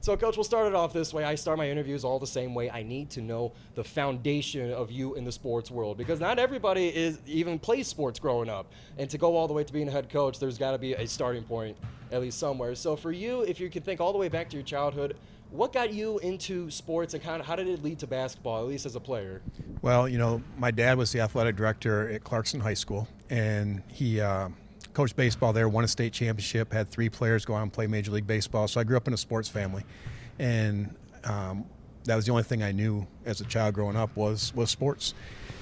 So, Coach, we'll start it off this way. I start my interviews all the same way. I need to know the foundation of you in the sports world because not everybody even plays sports growing up. And to go all the way to being a head coach, there's got to be a starting point at least somewhere. So, for you, if you can think all the way back to your childhood, what got you into sports and kind of how did it lead to basketball, at least as a player? Well, my dad was the athletic director at Clarkson High School, and he coached baseball there, won a state championship, had 3 players go out and play Major League Baseball. So I grew up in a sports family, and that was the only thing I knew as a child growing up was sports.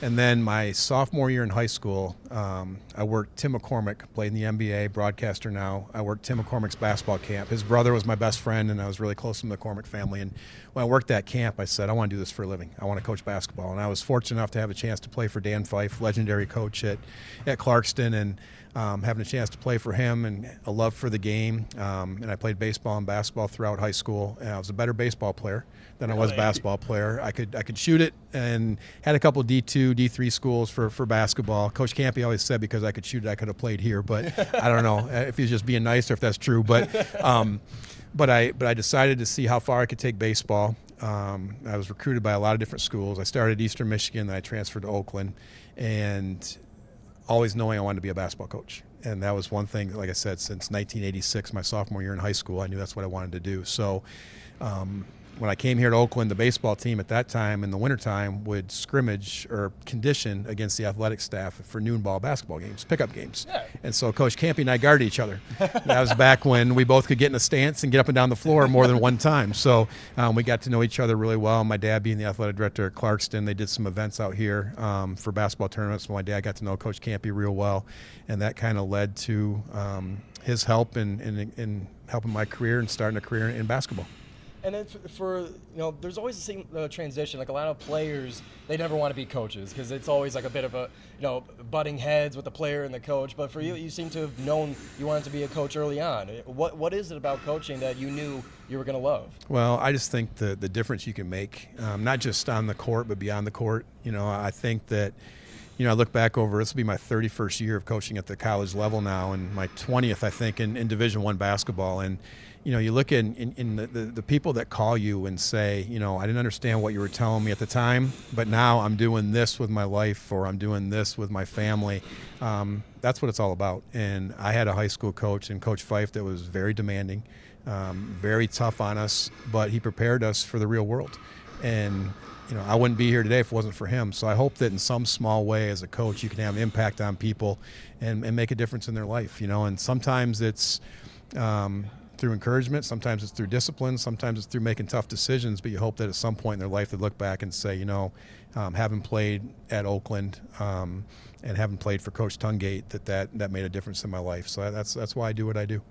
And then my sophomore year in high school, I worked Tim McCormick, played in the NBA, broadcaster now. I worked Tim McCormick's basketball camp. His brother was my best friend, and I was really close to the McCormick family. And when I worked that camp, I said, I want to do this for a living. I want to coach basketball. And I was fortunate enough to have a chance to play for Dan Fife, legendary coach at Clarkston, and having a chance to play for him and a love for the game. And I played baseball and basketball throughout high school. And I was a better baseball player than I was basketball player. I could shoot it and had a couple D2, D3 schools for basketball. Coach Campy always said because I could shoot it, I could have played here. But I don't know if he's just being nice or if that's true. But I decided to see how far I could take baseball. I was recruited by a lot of different schools. I started at Eastern Michigan, then I transferred to Oakland, and always knowing I wanted to be a basketball coach. And that was one thing, like I said, since 1986, my sophomore year in high school, I knew that's what I wanted to do. So when I came here to Oakland, the baseball team at that time in the wintertime would scrimmage or condition against the athletic staff for noon ball basketball games, pickup games. Yeah. And so Coach Campy and I guarded each other. That was back when we both could get in a stance and get up and down the floor more than one time. So we got to know each other really well. My dad being the athletic director at Clarkston, they did some events out here for basketball tournaments. My dad got to know Coach Campy real well, and that kind of led to his help in helping my career and starting a career in basketball. And then there's always the same transition. Like a lot of players, they never want to be coaches because it's always like a bit of a, butting heads with the player and the coach. But for you, you seem to have known you wanted to be a coach early on. What is it about coaching that you knew you were going to love? Well, I just think the difference you can make, not just on the court, but beyond the court. I think that, I look back over, this will be my 31st year of coaching at the college level now, and my 20th, I think, in Division I basketball. And, you look in the people that call you and say, I didn't understand what you were telling me at the time, but now I'm doing this with my life, or I'm doing this with my family. That's what it's all about. And I had a high school coach, and Coach Fife, that was very demanding, very tough on us, but he prepared us for the real world. And I wouldn't be here today if it wasn't for him. So I hope that in some small way as a coach, you can have an impact on people and make a difference in their life, and sometimes it's through encouragement, sometimes it's through discipline, sometimes it's through making tough decisions, but you hope that at some point in their life they look back and say, having played at Oakland and having played for Coach Tungate, that made a difference in my life. So that's why I do what I do.